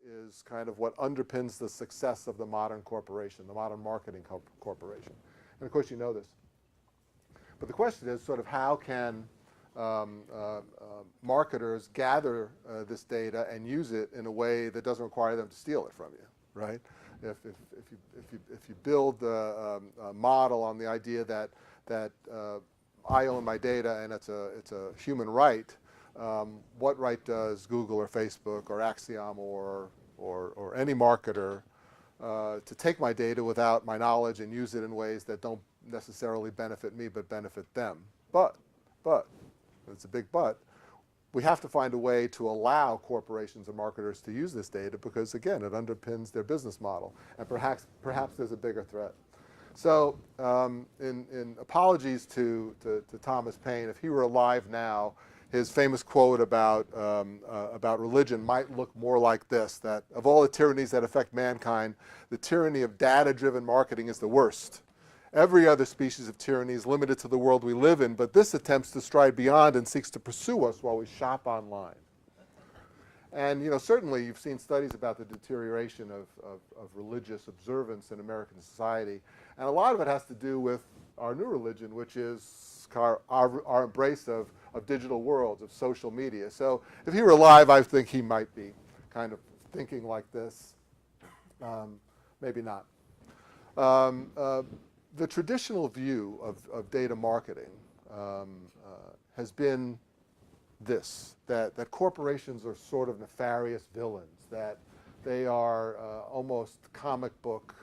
is kind of what underpins the success of the modern corporation, the modern marketing corporation. And of course you know this. But the question is sort of how can marketers gather this data and use it in a way that doesn't require them to steal it from you, right? If you build a model on the idea that I own my data and it's a human right, what right does Google or Facebook or Axiom or any marketer to take my data without my knowledge and use it in ways that don't necessarily benefit me but benefit them? But, it's a big but, we have to find a way to allow corporations and marketers to use this data because, again, it underpins their business model. And perhaps there's a bigger threat. So in apologies to Thomas Paine, if he were alive now, his famous quote about religion might look more like this, that of all the tyrannies that affect mankind, the tyranny of data-driven marketing is the worst. Every other species of tyranny is limited to the world we live in, but this attempts to stride beyond and seeks to pursue us while we shop online. And certainly you've seen studies about the deterioration of religious observance in American society, and a lot of it has to do with our new religion, which is our embrace of digital worlds, of social media. So if he were alive, I think he might be kind of thinking like this. Maybe not. The traditional view of data marketing has been this, that corporations are sort of nefarious villains, that they are almost comic book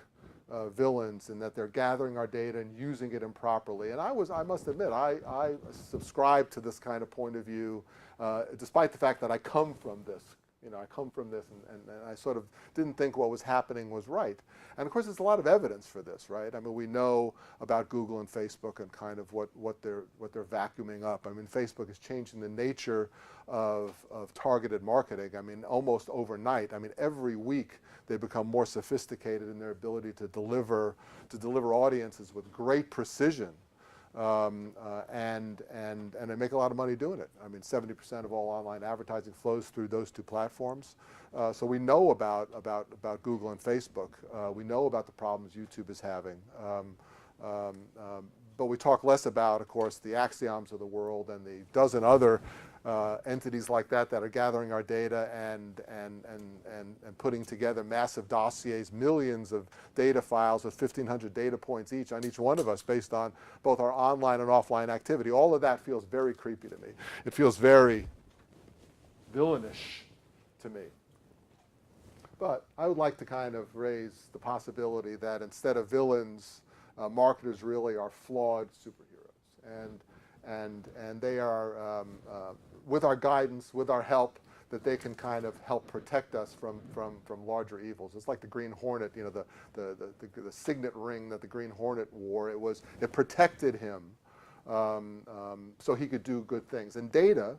villains, and that they're gathering our data and using it improperly. And I must admit, I subscribe to this kind of point of view, despite the fact that I come from this. I come from this, and I sort of didn't think what was happening was right. And of course, there's a lot of evidence for this, right? I mean, we know about Google and Facebook and kind of what they're vacuuming up. I mean, Facebook is changing the nature of targeted marketing. I mean, almost overnight. I mean, every week they become more sophisticated in their ability to deliver audiences with great precision. And they make a lot of money doing it. I mean, 70% of all online advertising flows through those two platforms. So we know about Google and Facebook. We know about the problems YouTube is having. But we talk less about, of course, the Axioms of the world and the dozen other entities like that are gathering our data and putting together massive dossiers, millions of data files with 1,500 data points each on each one of us based on both our online and offline activity. All of that feels very creepy to me. It feels very villainish to me. But I would like to kind of raise the possibility that instead of villains, marketers really are flawed superheroes. And they are, with our guidance, with our help, that they can kind of help protect us from larger evils. It's like the Green Hornet, the signet ring that the Green Hornet wore. It protected him so he could do good things. And data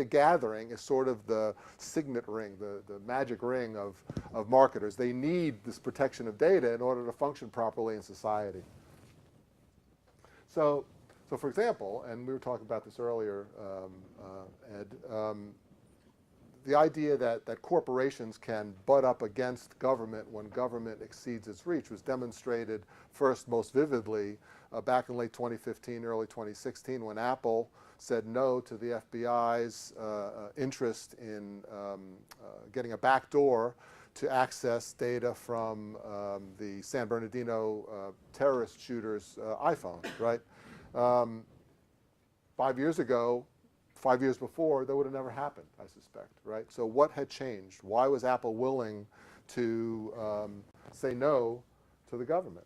gathering is sort of the signet ring, the magic ring of marketers. They need this protection of data in order to function properly in society. So for example, and we were talking about this earlier, Ed, the idea that corporations can butt up against government when government exceeds its reach was demonstrated first most vividly back in late 2015, early 2016, when Apple said no to the FBI's interest in getting a backdoor to access data from the San Bernardino terrorist shooter's iPhone, right? 5 years ago, 5 years before, that would have never happened, I suspect, right? So what had changed? Why was Apple willing to say no to the government?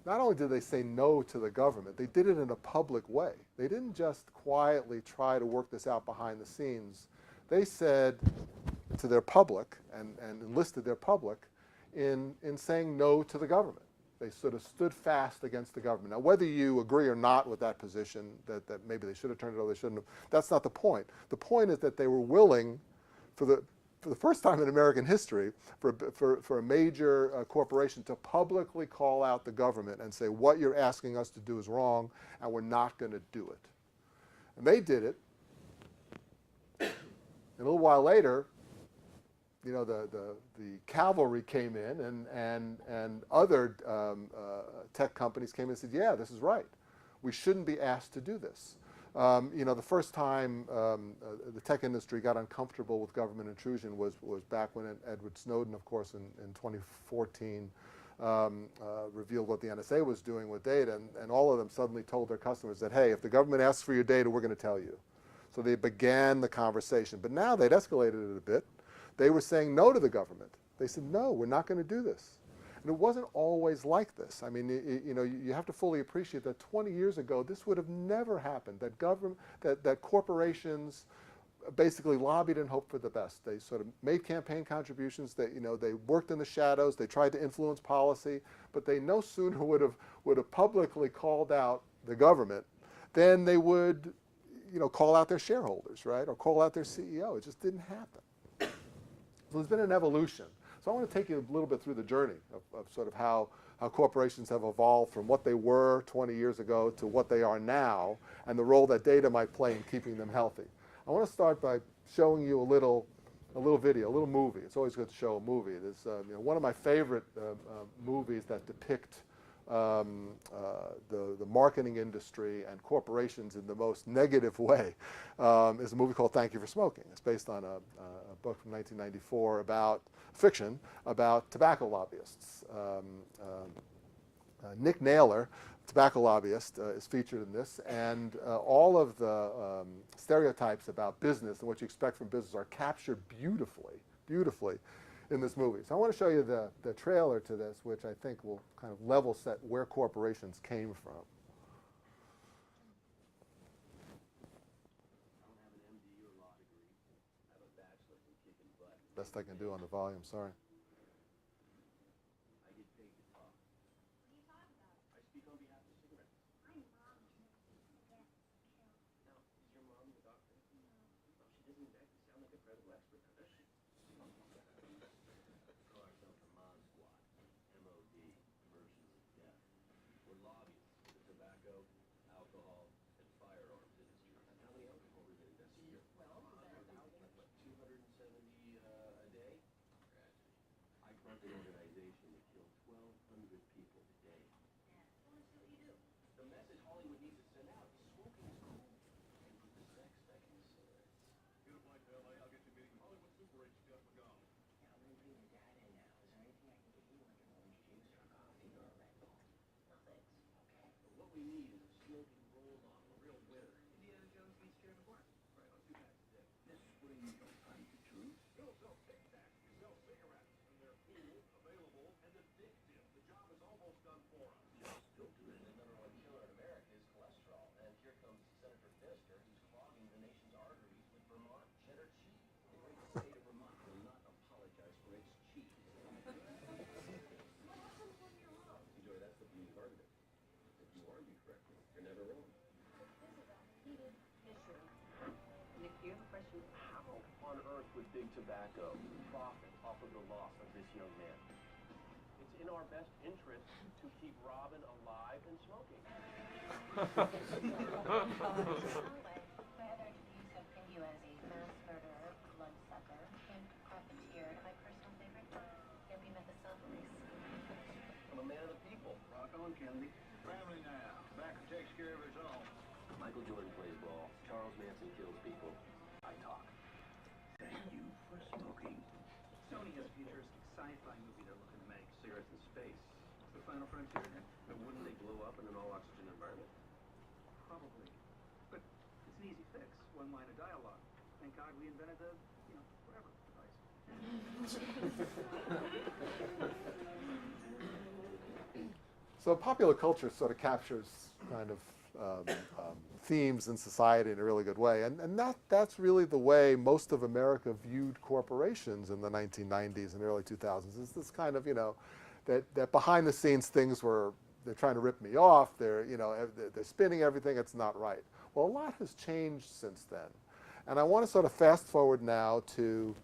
Not only did they say no to the government, they did it in a public way. They didn't just quietly try to work this out behind the scenes. They said to their public and enlisted their public in saying no to the government. They sort of stood fast against the government. Now, whether you agree or not with that position, that maybe they should have turned it over, they shouldn't have, that's not the point. The point is that they were willing, for the first time in American history, for a major corporation to publicly call out the government and say, what you're asking us to do is wrong, and we're not going to do it. And they did it. And a little while later, the cavalry came in and other tech companies came in and said, yeah, this is right. We shouldn't be asked to do this. The first time the tech industry got uncomfortable with government intrusion was back when Edward Snowden, of course, in 2014, revealed what the NSA was doing with data, and all of them suddenly told their customers that, hey, if the government asks for your data, we're going to tell you. So they began the conversation. But now they'd escalated it a bit. They were saying no to the government. They said, no, we're not going to do this. And it wasn't always like this. I mean, you have to fully appreciate that 20 years ago, this would have never happened, that corporations basically lobbied and hoped for the best. They sort of made campaign contributions, they worked in the shadows, they tried to influence policy, but they no sooner would have publicly called out the government than they would call out their shareholders, right, or call out their CEO. It just didn't happen. So there's been an evolution. So I want to take you a little bit through the journey of sort of how corporations have evolved from what they were 20 years ago to what they are now, and the role that data might play in keeping them healthy. I want to start by showing you a little video, a little movie. It's always good to show a movie. There's one of my favorite movies that depict the marketing industry and corporations in the most negative way is a movie called Thank You for Smoking. It's based on a book from 1994 about fiction about tobacco lobbyists. Nick Naylor, tobacco lobbyist, is featured in this, and all of the stereotypes about business and what you expect from business are captured beautifully in this movie. So I want to show you the trailer to this, which I think will kind of level set where corporations came from. Best I can do on the volume, sorry. Would big tobacco profit off of the loss of this young man? It's in our best interest to keep Robin alive and smoking. My other interviews have pinned you as a mass murderer, bloodsucker, and profiteer. And my personal favorite, hippie Mephistopheles. I'm a man of the people. Rock on, Kennedy. Family now. Tobacco takes care of his own. Michael Jordan plays ball. Charles Manson kills people. I talk. Thank you for smoking. Sony has a futuristic sci-fi movie they're looking to make. Cigarettes in space. It's the final frontier. But wouldn't they blow up in an all-oxygen environment? Probably. But it's an easy fix. One line of dialogue. Thank God we invented the, whatever device. So popular culture sort of captures kind of themes in society in a really good way. And that's really the way most of America viewed corporations in the 1990s and early 2000s. It's this kind of, that behind the scenes things they're trying to rip me off, they're spinning everything, it's not right. Well, a lot has changed since then. And I want to sort of fast forward now to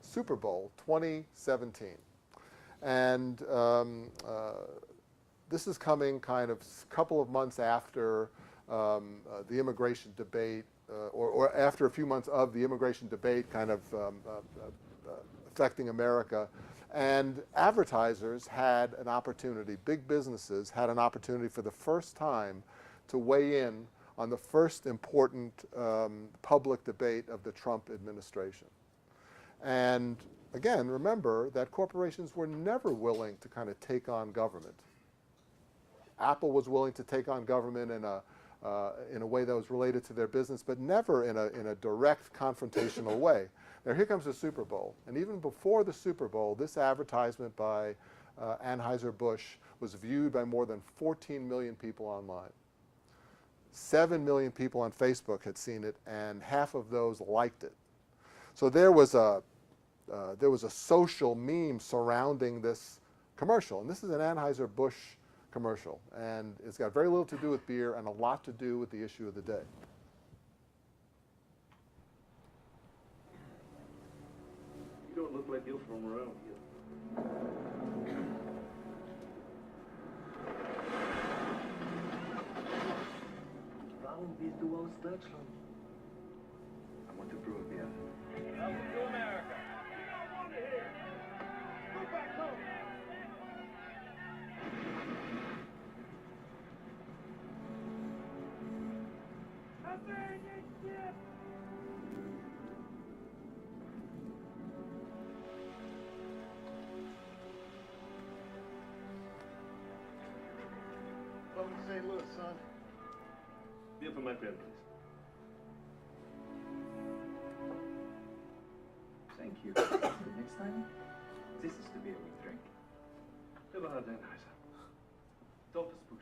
Super Bowl 2017. And this is coming kind of a couple of months after the immigration debate or after a few months of the immigration debate kind of affecting America, and advertisers had an opportunity, big businesses had an opportunity for the first time to weigh in on the first important public debate of the Trump administration. And again, remember that corporations were never willing to kind of take on government. Apple was willing to take on government in a way that was related to their business, but never in a direct confrontational way. Now here comes the Super Bowl, and even before the Super Bowl, this advertisement by Anheuser-Busch was viewed by more than 14 million people online. 7 million people on Facebook had seen it, and half of those liked it. So there was a social meme surrounding this commercial, and this is an Anheuser-Busch commercial, and it's got very little to do with beer and a lot to do with the issue of the day. You don't look like you're from around here. Warum bist du aus Deutschland? I want to brew a beer. Welcome to America. We don't want to hear. Go back home. Welcome to St. Louis, son. Beer for my pen, please. Thank you. Next time, this is the beer we drink. Never had Anheuser. Dolphus Busch.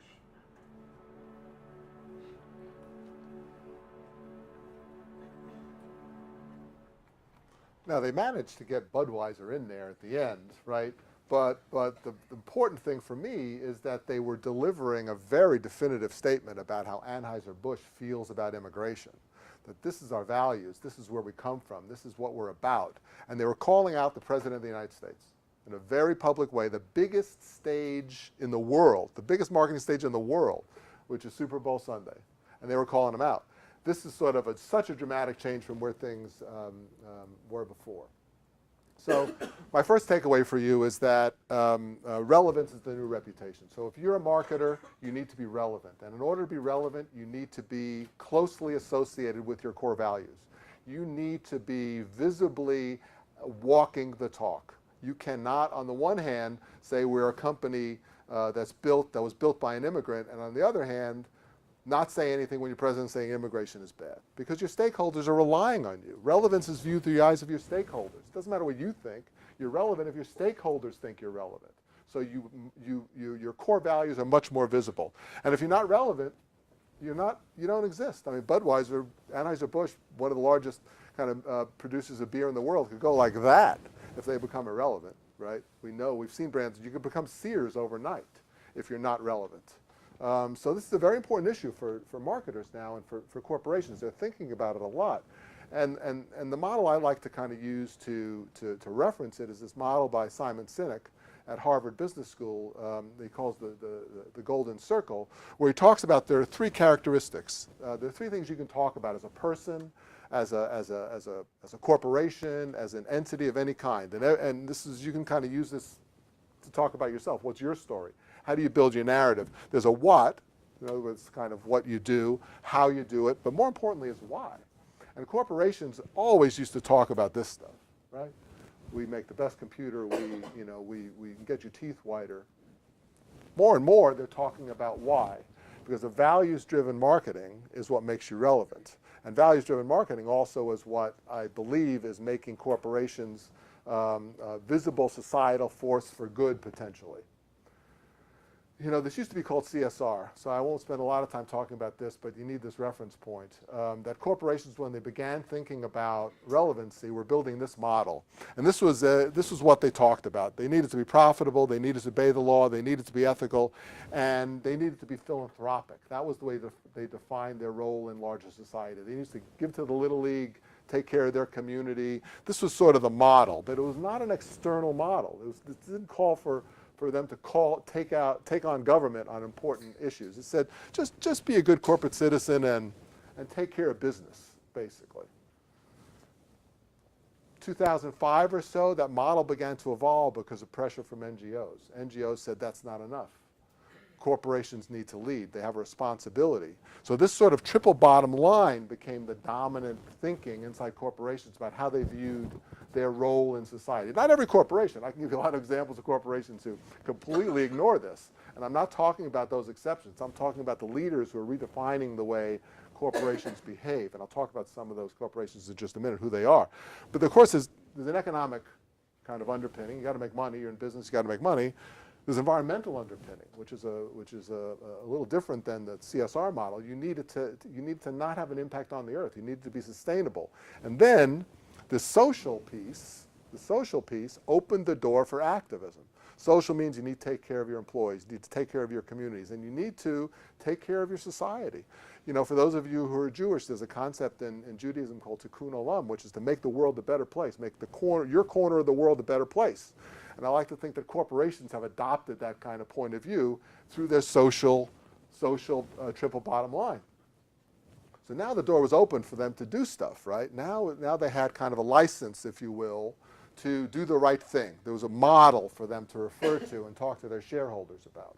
Now they managed to get Budweiser in there at the end, right? But the important thing for me is that they were delivering a very definitive statement about how Anheuser-Busch feels about immigration. That this is our values, this is where we come from, this is what we're about. And they were calling out the President of the United States in a very public way, the biggest stage in the world, the biggest marketing stage in the world, which is Super Bowl Sunday. And they were calling him out. This is sort of such a dramatic change from where things were before. So my first takeaway for you is that relevance is the new reputation. So if you're a marketer, you need to be relevant. And in order to be relevant, you need to be closely associated with your core values. You need to be visibly walking the talk. You cannot, on the one hand, say we're a company that was built by an immigrant, and on the other hand, not say anything when your president's saying immigration is bad, because your stakeholders are relying on you. Relevance is viewed through the eyes of your stakeholders. It doesn't matter what you think. You're relevant if your stakeholders think you're relevant. So your core values are much more visible. And if you're not relevant, you don't exist. I mean, Budweiser, Anheuser-Busch, one of the largest kind of producers of beer in the world, could go like that if they become irrelevant, right? We've seen brands, you could become Sears overnight if you're not relevant. So this is a very important issue for marketers now and for corporations. They're thinking about it a lot. And the model I like to kind of use to reference it is this model by Simon Sinek at Harvard Business School. He calls the golden circle, where he talks about there are three characteristics. There are three things you can talk about as a person, as a corporation, as an entity of any kind. And this is, you can kind of use this to talk about yourself. What's your story? How do you build your narrative? There's a what, in other words, kind of what you do, how you do it, but more importantly is why. And corporations always used to talk about this stuff, right? We make the best computer, we can get your teeth whiter. More and more, they're talking about why, because the values-driven marketing is what makes you relevant. And values-driven marketing also is what I believe is making corporations a visible societal force for good, potentially. You know, this used to be called CSR, so I won't spend a lot of time talking about this, but you need this reference point, that corporations, when they began thinking about relevancy, were building this model. And this was what they talked about. They needed to be profitable, they needed to obey the law, they needed to be ethical, and they needed to be philanthropic. That was the way they defined their role in larger society. They needed to give to the Little League, take care of their community. This was sort of the model, but it was not an external model. It didn't call for them to take on government on important issues. It said, just be a good corporate citizen and take care of business. basically. 2005 or so, that model began to evolve because of pressure from NGOs. NGOs said that's not enough. Corporations need to lead. They have a responsibility. So this sort of triple bottom line became the dominant thinking inside corporations about how they viewed their role in society. Not every corporation. I can give you a lot of examples of corporations who completely ignore this. And I'm not talking about those exceptions. I'm talking about the leaders who are redefining the way corporations behave. And I'll talk about some of those corporations in just a minute, who they are. But of course, there's an economic kind of underpinning. You got to make money. You're in business. You got to make money. There's environmental underpinning, which is a little different than the CSR model. You need to not have an impact on the earth. You need it to be sustainable. And then the social piece opened the door for activism. Social means you need to take care of your employees, you need to take care of your communities, and you need to take care of your society. You know, for those of you who are Jewish, there's a concept in Judaism called tikkun olam, which is to make the world a better place, make your corner of the world a better place. And I like to think that corporations have adopted that kind of point of view through their social triple bottom line. So now the door was open for them to do stuff, right? Now they had kind of a license, if you will, to do the right thing. There was a model for them to refer to and talk to their shareholders about.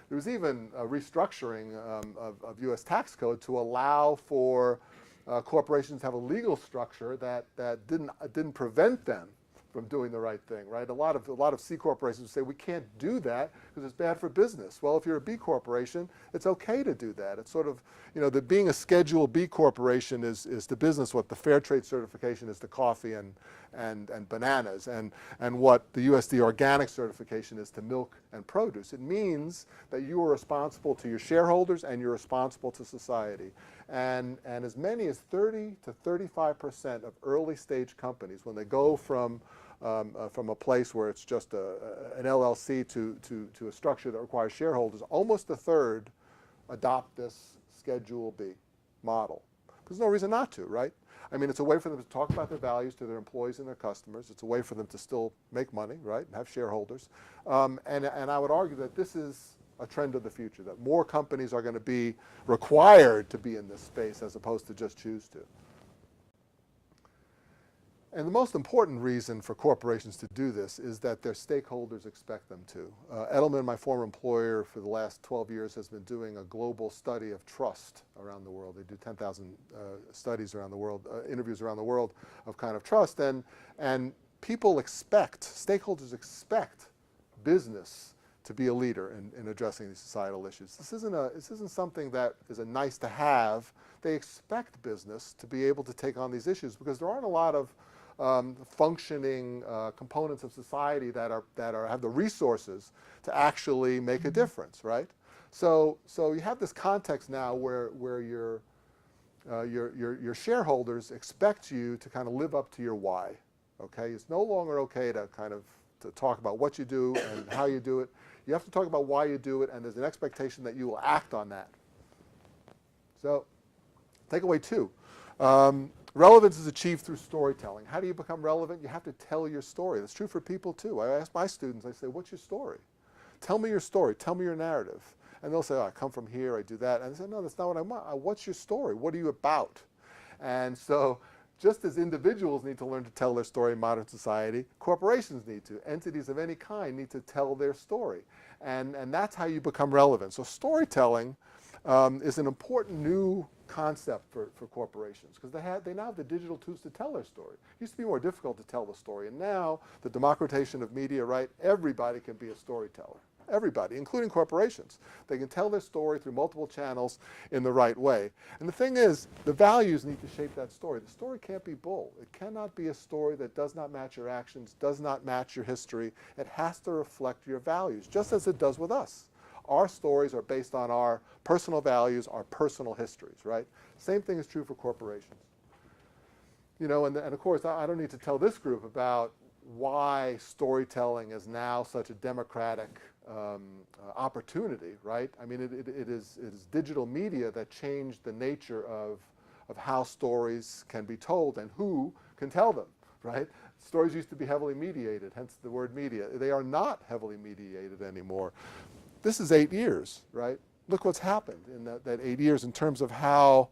There was even a restructuring of U.S. tax code to allow for corporations to have a legal structure that didn't prevent them from doing the right thing, right? A lot of C corporations say we can't do that because it's bad for business. Well, if you're a B corporation, it's okay to do that. It's sort of, you know, being a Schedule B corporation is to business what the fair trade certification is to coffee and bananas, and what the USD organic certification is to milk and produce. It means that you are responsible to your shareholders and you're responsible to society. And as many as 30 to 35% of early stage companies, when they go from a place where it's just an LLC to a structure that requires shareholders, almost a third adopt this Schedule B model. There's no reason not to, right? I mean, it's a way for them to talk about their values to their employees and their customers. It's a way for them to still make money, right, and have shareholders. And I would argue that this is a trend of the future, that more companies are going to be required to be in this space as opposed to just choose to. And the most important reason for corporations to do this is that their stakeholders expect them to. Edelman, my former employer for the last 12 years, has been doing a global study of trust around the world. They do 10,000 studies around the world, interviews around the world of kind of trust. And people expect, stakeholders expect business to be a leader in addressing these societal issues. This isn't something that is a nice to have. They expect business to be able to take on these issues because there aren't a lot of functioning components of society that have the resources to actually make a difference, right? So you have this context now where your shareholders expect you to kind of live up to your why. Okay, it's no longer okay to talk about what you do and how you do it. You have to talk about why you do it, and there's an expectation that you will act on that. So, takeaway 2. Relevance is achieved through storytelling. How do you become relevant? You have to tell your story. That's true for people too. I ask my students, I say, what's your story? Tell me your story. Tell me your narrative. And they'll say, oh, I come from here, I do that. And I say, no, that's not what I want. What's your story? What are you about? And so just as individuals need to learn to tell their story in modern society, corporations need to. Entities of any kind need to tell their story. And that's how you become relevant. So storytelling is an important new concept for corporations because they now have the digital tools to tell their story. It used to be more difficult to tell the story, and now the democratization of media, right? Everybody can be a storyteller. Everybody, including corporations. They can tell their story through multiple channels in the right way. And the thing is, the values need to shape that story. The story can't be bull. It cannot be a story that does not match your actions, does not match your history. It has to reflect your values, just as it does with us. Our stories are based on our personal values, our personal histories, right? Same thing is true for corporations. You know, and of course, I don't need to tell this group about why storytelling is now such a democratic opportunity, right? I mean, it is digital media that changed the nature of how stories can be told and who can tell them, right? Stories used to be heavily mediated, hence the word media. They are not heavily mediated anymore. This is 8 years, right? Look what's happened in that 8 years in terms of how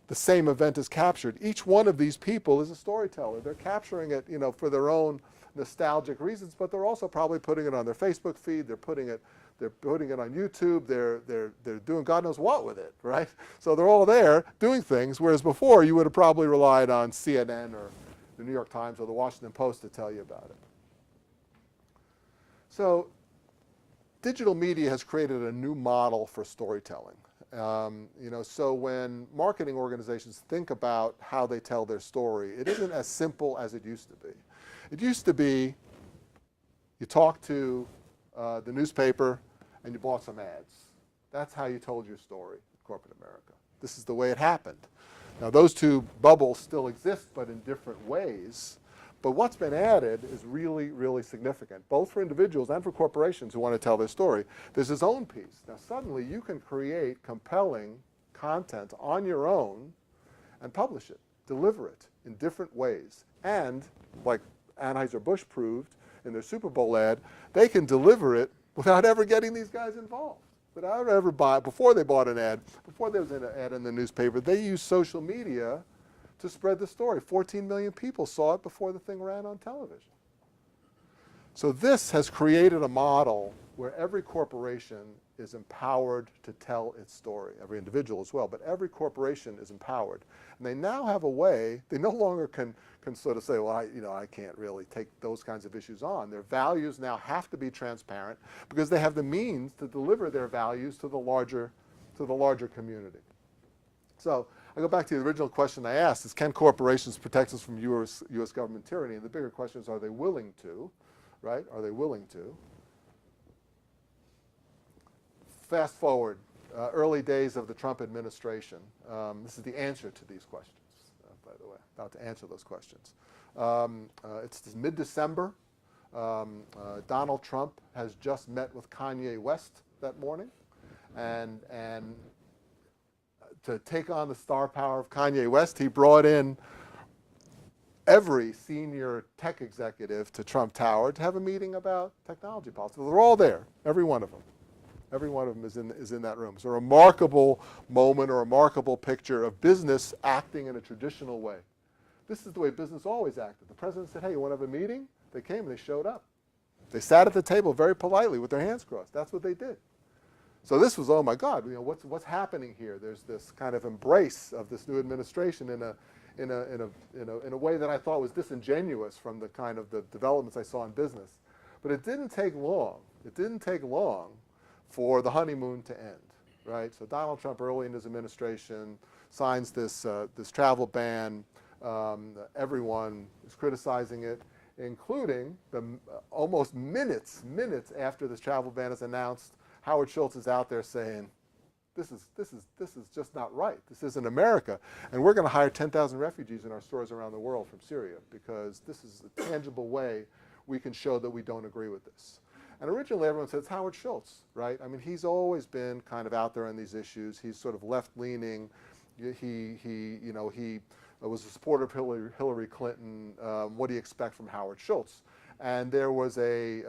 the same event is captured. Each one of these people is a storyteller. They're capturing it, for their own nostalgic reasons, but they're also probably putting it on their Facebook feed. They're putting it on YouTube. They're doing God knows what with it, right? So they're all there doing things, whereas before you would have probably relied on CNN or the New York Times or the Washington Post to tell you about it. So digital media has created a new model for storytelling. So when marketing organizations think about how they tell their story, it isn't as simple as it used to be. It used to be you talked to the newspaper and you bought some ads. That's how you told your story in corporate America. This is the way it happened. Now those two bubbles still exist, but in different ways. But what's been added is really, really significant, both for individuals and for corporations who want to tell their story. There's his own piece. Now suddenly you can create compelling content on your own and publish it, deliver it in different ways. And, like Anheuser-Busch proved in their Super Bowl ad, they can deliver it without ever getting these guys involved. Without ever before they bought an ad, before there was an ad in the newspaper, they used social media to spread the story. 14 million people saw it before the thing ran on television. So this has created a model where every corporation is empowered to tell its story, every individual as well, but every corporation is empowered. And they now have a way, they no longer can sort of say, well, I can't really take those kinds of issues on. Their values now have to be transparent because they have the means to deliver their values to the larger community. So I go back to the original question I asked, is can corporations protect us from US government tyranny? And the bigger question is, are they willing to, right? Are they willing to? Fast forward, early days of the Trump administration. This is the answer to these questions, by the way, about to answer those questions. It's mid-December. Donald Trump has just met with Kanye West that morning. And to take on the star power of Kanye West, he brought in every senior tech executive to Trump Tower to have a meeting about technology policy. They're all there, every one of them. Every one of them is in that room. It's a remarkable moment, a remarkable picture of business acting in a traditional way. This is the way business always acted. The president said, hey, you want to have a meeting? They came and they showed up. They sat at the table very politely with their hands crossed. That's what they did. So this was, oh my God, what's happening here? There's this kind of embrace of this new administration in a way that I thought was disingenuous from the kind of the developments I saw in business. But it didn't take long. It didn't take long for the honeymoon to end, right? So Donald Trump, early in his administration, signs this travel ban. Everyone is criticizing it, including almost minutes after this travel ban is announced. Howard Schultz is out there saying, this is just not right. This isn't America. And we're going to hire 10,000 refugees in our stores around the world from Syria because this is a tangible way we can show that we don't agree with this. And originally everyone said it's Howard Schultz, right? I mean, he's always been kind of out there on these issues. He's sort of left-leaning. He was a supporter of Hillary Clinton. What do you expect from Howard Schultz? And there was a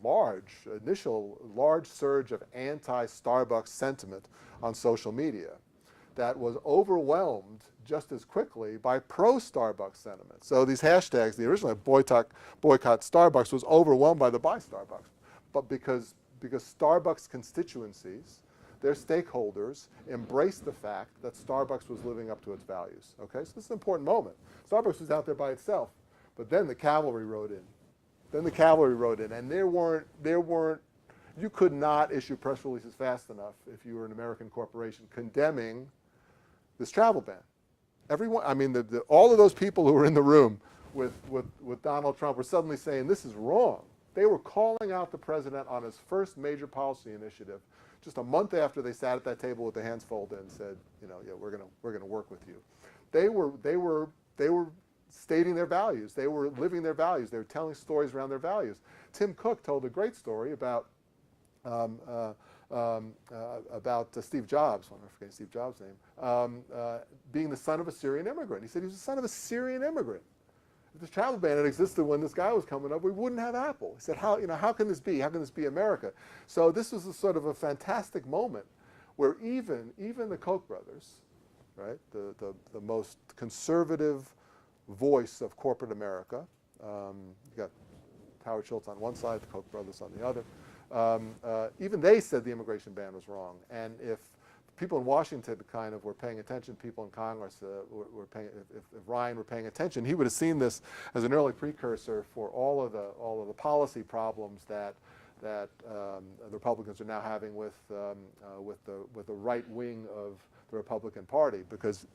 large surge of anti-Starbucks sentiment on social media that was overwhelmed just as quickly by pro-Starbucks sentiment. So these hashtags, the original boycott Starbucks was overwhelmed by the buy Starbucks. But because Starbucks constituencies, their stakeholders, embraced the fact that Starbucks was living up to its values. Okay, so this is an important moment. Starbucks was out there by itself. But then the cavalry rode in. And there weren't, you could not issue press releases fast enough if you were an American corporation condemning this travel ban. Everyone, I mean, all of those people who were in the room with Donald Trump were suddenly saying this is wrong. They were calling out the president on his first major policy initiative just a month after they sat at that table with their hands folded and said, yeah, we're gonna work with you. They were stating their values. They were living their values. They were telling stories around their values. Tim Cook told a great story about Steve Jobs. I'm forgetting Steve Jobs' name. Being the son of a Syrian immigrant. He said he was the son of a Syrian immigrant. If this travel ban had existed when this guy was coming up, we wouldn't have Apple. He said, how can this be? How can this be America? So this was a sort of a fantastic moment where even the Koch brothers, right? The most conservative voice of corporate America. You got Howard Schultz on one side, the Koch brothers on the other. Even they said the immigration ban was wrong. And if people in Washington kind of were paying attention, people in Congress were paying, if Ryan were paying attention, he would have seen this as an early precursor for all of the policy problems that the Republicans are now having with the right wing of the Republican Party, because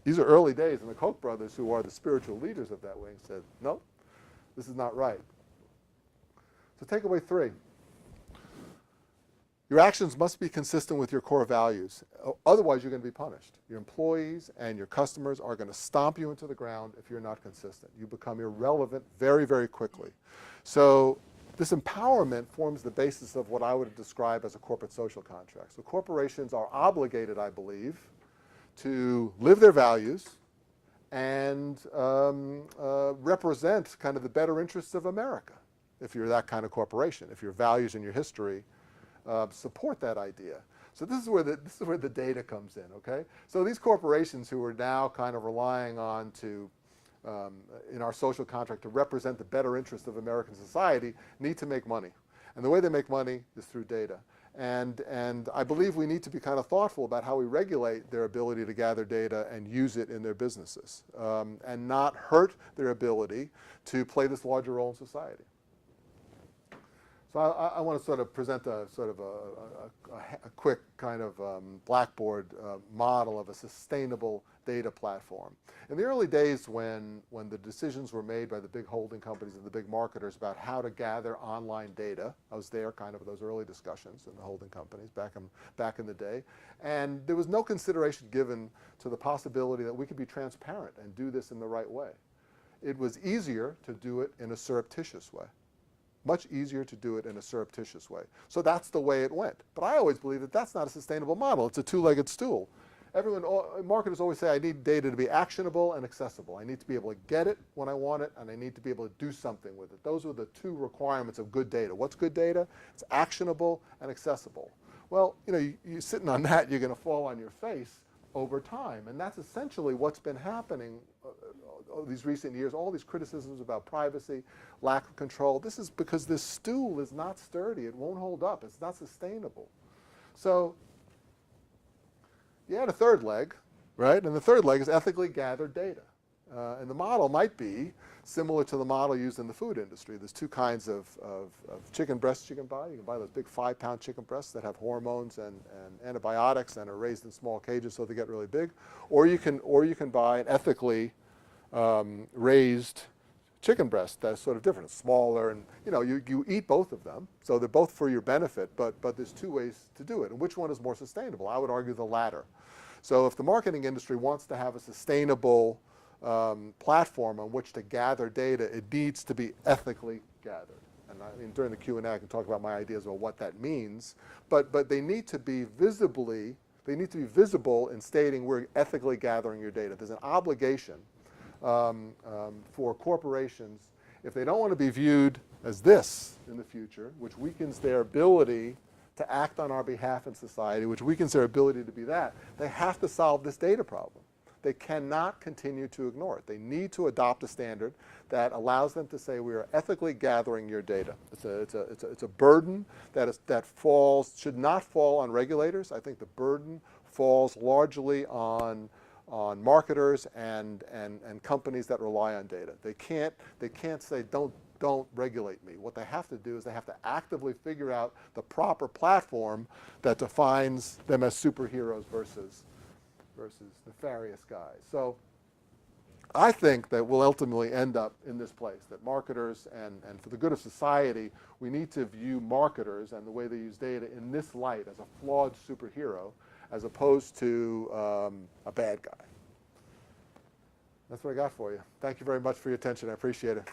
these are early days, and the Koch brothers, who are the spiritual leaders of that wing, said, no, this is not right. So takeaway 3. Your actions must be consistent with your core values. Otherwise, you're going to be punished. Your employees and your customers are going to stomp you into the ground if you're not consistent. You become irrelevant very, very quickly. So this empowerment forms the basis of what I would describe as a corporate social contract. So corporations are obligated, I believe, to live their values and represent kind of the better interests of America, if you're that kind of corporation, if your values and your history support that idea. So this is where the data comes in, okay? So these corporations who are now kind of relying on to, in our social contract, to represent the better interests of American society need to make money. And the way they make money is through data. And I believe we need to be kind of thoughtful about how we regulate their ability to gather data and use it in their businesses, and not hurt their ability to play this larger role in society. So I want to sort of present a quick kind of blackboard model of a sustainable data platform. In the early days when the decisions were made by the big holding companies and the big marketers about how to gather online data, I was there kind of at those early discussions in the holding companies back in the day, and there was no consideration given to the possibility that we could be transparent and do this in the right way. It was easier to do it in a surreptitious way. Much easier to do it in a surreptitious way. So that's the way it went. But I always believe that that's not a sustainable model. It's a two-legged stool. Marketers always say, I need data to be actionable and accessible. I need to be able to get it when I want it, and I need to be able to do something with it. Those are the two requirements of good data. What's good data? It's actionable and accessible. Well, you know, you're sitting on that, you're going to fall on your face over time. And that's essentially what's been happening these recent years, all these criticisms about privacy, lack of control. This is because this stool is not sturdy. It won't hold up. It's not sustainable. So you add a third leg, right? And the third leg is ethically gathered data. And the model might be similar to the model used in the food industry. There's two kinds of chicken breasts you can buy. You can buy those big 5-pound chicken breasts that have hormones and antibiotics and are raised in small cages so they get really big. Or you can buy an ethically raised chicken breast that's sort of different. It's smaller, and you know, you eat both of them, so they're both for your benefit, but there's two ways to do it. And which one is more sustainable? I would argue the latter. So if the marketing industry wants to have a sustainable platform on which to gather data, it needs to be ethically gathered. And I mean, during the Q&A, I can talk about my ideas about what that means, but they need to be visible in stating we're ethically gathering your data. There's an obligation for corporations, if they don't want to be viewed as this in the future, which weakens their ability to act on our behalf in society, which weakens their ability to be that, they have to solve this data problem. They cannot continue to ignore it. They need to adopt a standard that allows them to say we are ethically gathering your data. It's a burden that should not fall on regulators. I think the burden falls largely on marketers and companies that rely on data. They can't say don't regulate me. What they have to do is they have to actively figure out the proper platform that defines them as superheroes versus nefarious guys. So I think that we'll ultimately end up in this place, that marketers and for the good of society, we need to view marketers and the way they use data in this light as a flawed superhero as opposed to a bad guy. That's what I got for you. Thank you very much for your attention. I appreciate it.